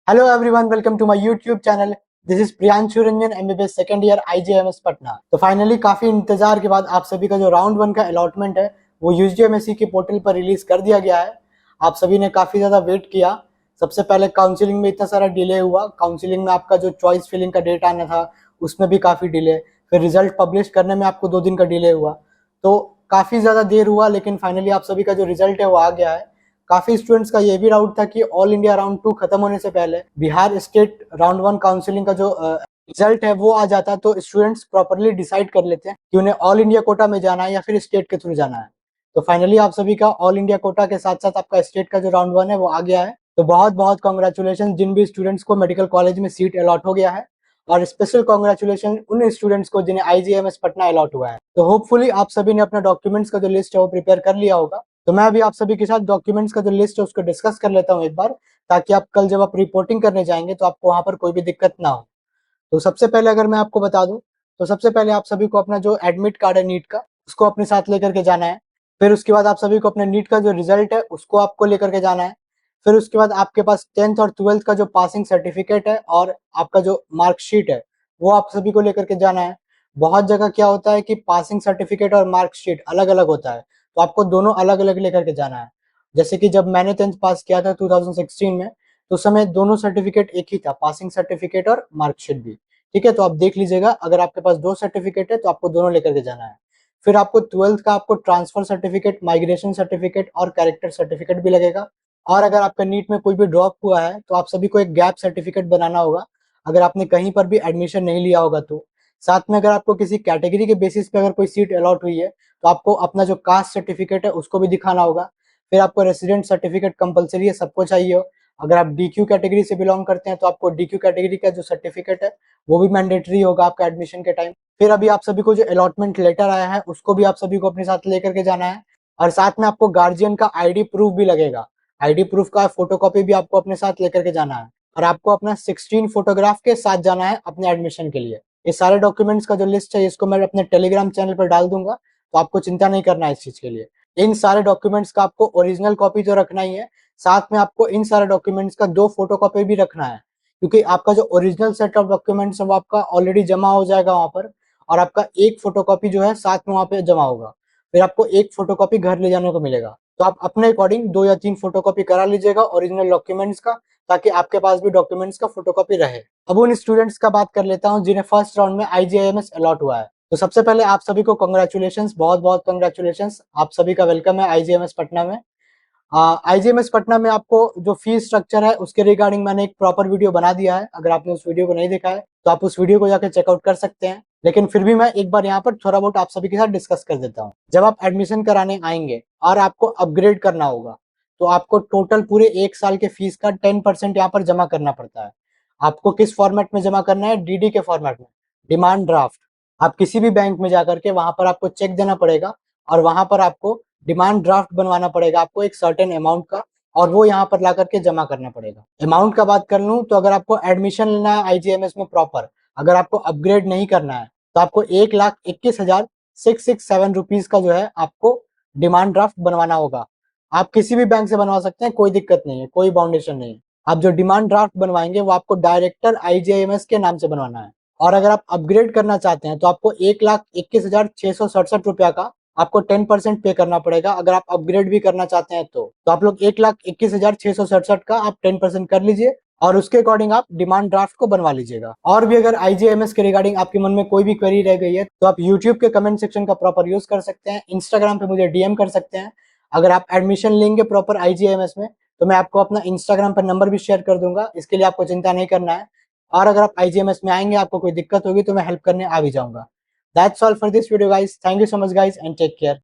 Hello everyone, welcome to my YouTube channel. This is Priyanshu Ranjan, MBBS second year IGMS Patna. तो finally काफी इंतजार के बाद आप सभी का जो राउंड वन का अलॉटमेंट है वो यूजीएमएससी के पोर्टल पर रिलीज कर दिया गया है। आप सभी ने काफी ज्यादा वेट किया। सबसे पहले काउंसिलिंग में इतना सारा डिले हुआ। काउंसिलिंग में आपका जो चॉइस फिलिंग का डेट आना था उसमें भी काफी डिले, फिर रिजल्ट पब्लिश करने में आपको 2 दिन का डिले हुआ। तो काफी ज्यादा देर हुआ, लेकिन फाइनली आप सभी का जो रिजल्ट है वो आ गया है। काफी स्टूडेंट्स का ये भी डाउट था कि ऑल इंडिया राउंड 2 खत्म होने से पहले बिहार स्टेट राउंड 1 काउंसिलिंग का जो रिजल्ट है वो आ जाता, तो स्टूडेंट्स प्रॉपरली डिसाइड कर लेते हैं कि उन्हें ऑल इंडिया कोटा में जाना है या फिर स्टेट के थ्रू जाना है। तो फाइनली आप सभी का ऑल इंडिया कोटा के साथ साथ आपका स्टेट का जो राउंड 1 है वो आ गया है। तो बहुत बहुत कॉन्ग्रेचुलेशन जिन भी स्टूडेंट्स को मेडिकल कॉलेज में सीट अलॉट हो गया है, और स्पेशल कॉन्ग्रेचुलेशन उन स्टूडेंट्स को जिन्हें आईजीएमएस पटना अलॉट हुआ है। तो होपफुली आप सभी ने अपना डॉक्यूमेंट्स का जो लिस्ट है वो प्रिपेयर कर लिया होगा। तो मैं अभी आप सभी के साथ डॉक्यूमेंट्स का जो लिस्ट है उसको डिस्कस कर लेता हूँ एक बार, ताकि आप कल जब आप रिपोर्टिंग करने जाएंगे तो आपको वहां पर कोई भी दिक्कत ना हो। तो सबसे पहले अगर मैं आपको बता दूं, तो सबसे पहले आप सभी को अपना जो एडमिट कार्ड है नीट का उसको अपने साथ लेकर के जाना है। फिर उसके बाद आप सभी को अपने नीट का जो रिजल्ट है उसको आपको लेकर के जाना है। फिर उसके बाद आपके पास 10th और 12th का जो पासिंग सर्टिफिकेट है और आपका जो मार्कशीट है वो आप सभी को लेकर के जाना है। बहुत जगह क्या होता है कि पासिंग सर्टिफिकेट और मार्कशीट अलग अलग होता है, तो आपको दोनों अलग अलग लेकर के जाना है। जैसे कि जब मैंने 10th पास किया था 2016 में, तो उस समय दोनों सर्टिफिकेट एक ही था, पासिंग सर्टिफिकेट और मार्कशीट भी। ठीक है, तो आप देख लीजिएगा, अगर आपके पास 2 सर्टिफिकेट है तो आपको दोनों लेकर के जाना है। फिर आपको 12th का आपको ट्रांसफर सर्टिफिकेट, माइग्रेशन सर्टिफिकेट और कैरेक्टर सर्टिफिकेट भी लगेगा। और अगर आपका नीट में कोई भी ड्रॉप हुआ है तो आप सभी को एक गैप सर्टिफिकेट बनाना होगा, अगर आपने कहीं पर भी एडमिशन नहीं लिया होगा तो। साथ में अगर आपको किसी कैटेगरी के बेसिस पे अगर कोई सीट अलॉट हुई है तो आपको अपना जो कास्ट सर्टिफिकेट है उसको भी दिखाना होगा। फिर आपको रेसिडेंट सर्टिफिकेट कंपलसरी है, सबको चाहिए हो। अगर आप डीक्यू कैटेगरी से बिलोंग करते हैं तो आपको डीक्यू कैटेगरी का जो सर्टिफिकेट है वो भी मैंडेटरी होगा आपका एडमिशन के टाइम। फिर अभी आप सभी को जो अलॉटमेंट लेटर आया है उसको भी आप सभी को अपने साथ लेकर के जाना है। और साथ में आपको गार्जियन का आईडी प्रूफ भी लगेगा। आईडी प्रूफ का फोटोकॉपी भी आपको अपने साथ लेकर के जाना है। और आपको अपना 16 फोटोग्राफ के साथ जाना है अपने एडमिशन के लिए। ये सारे डॉक्यूमेंट्स का जो लिस्ट है इसको मैं अपने टेलीग्राम चैनल पर डाल दूंगा, तो आपको चिंता नहीं करना है इस चीज के लिए। इन सारे डॉक्यूमेंट्स का आपको ओरिजिनल कॉपी तो रखना ही है, साथ में आपको इन सारे डॉक्यूमेंट्स का 2 फोटोकॉपी भी रखना है, क्योंकि आपका जो ओरिजिनल सेट ऑफ डॉक्यूमेंट्स है वो आपका ऑलरेडी जमा हो जाएगा वहां पर, और आपका एक फोटोकॉपी जो है साथ में वहां पे जमा होगा। फिर आपको एक फोटोकॉपी घर ले जाने को मिलेगा। तो आप अपने अकॉर्डिंग 2 या 3 फोटोकॉपी करा लीजिएगा ओरिजिनल डॉक्यूमेंट्स का, ताकि आपके पास भी डॉक्यूमेंट्स का फोटोकॉपी रहे। अब उन स्टूडेंट्स का बात कर लेता हूँ जिन्हें फर्स्ट राउंड में आईजीआईएमएस अलॉट हुआ है। तो सबसे पहले आप सभी को कंग्रेचुलेशंस, बहुत बहुत कंग्रेचुलेशंस, आप सभी का वेलकम है आईजीएमएस पटना में। आईजीएमएस पटना में आपको जो फीस स्ट्रक्चर है उसके रिगार्डिंग मैंने एक प्रॉपर वीडियो बना दिया है। अगर आपने उस वीडियो को नहीं देखा है तो आप उस वीडियो को जाकर चेकआउट कर सकते हैं, लेकिन फिर भी मैं एक बार यहाँ पर थोड़ा बहुत आप सभी के साथ डिस्कस कर देता हूँ। जब आप एडमिशन कराने आएंगे और आपको अपग्रेड करना होगा तो आपको टोटल पूरे 1 साल के फीस का 10% यहाँ पर जमा करना पड़ता है। आपको किस फॉर्मेट में जमा करना है? डीडी के फॉर्मेट में, डिमांड ड्राफ्ट। आप किसी भी बैंक में जाकर के वहां पर आपको चेक देना पड़ेगा, और वहां पर आपको डिमांड ड्राफ्ट बनवाना पड़ेगा आपको एक सर्टेन अमाउंट का, और वो यहाँ पर ला करके जमा करना पड़ेगा। अमाउंट का बात कर लूं तो अगर आपको एडमिशन लेना है आईजीएमएस में प्रॉपर, अगर आपको अपग्रेड नहीं करना है तो आपको 1,21,667 रुपीज का जो है आपको डिमांड ड्राफ्ट बनवाना होगा। आप किसी भी बैंक से बनवा सकते हैं, कोई दिक्कत नहीं है, कोई बाउंडेशन नहीं है। आप जो डिमांड ड्राफ्ट बनवाएंगे वो आपको डायरेक्टर आईजीआईएमएस के नाम से बनवाना है। और अगर आप अपग्रेड करना चाहते हैं तो आपको 1,21,667 रुपया का आपको 10% पे करना पड़ेगा। अगर आप अपग्रेड भी करना चाहते हैं तो आप लोग 1,21,667 का आप 10% कर लीजिए, और उसके अकॉर्डिंग आप डिमांड ड्राफ्ट को बनवा लीजिएगा। और भी अगर आईजीएमएस के रिगार्डिंग आपके मन में कोई भी क्वेरी रह गई है तो आप यूट्यूब के कमेंट सेक्शन का प्रॉपर यूज कर सकते हैं, इंस्टाग्राम पे मुझे डीएम कर सकते हैं। अगर आप एडमिशन लेंगे प्रॉपर आईजीएमएस में तो मैं आपको अपना इंस्टाग्राम पर नंबर भी शेयर कर दूंगा, इसके लिए आपको चिंता नहीं करना है। और अगर आप आईजीएमएस में आएंगे, आपको कोई दिक्कत होगी तो मैं हेल्प करने आ भी जाऊंगा। That's all for this video guys. Thank you so much guys and take care.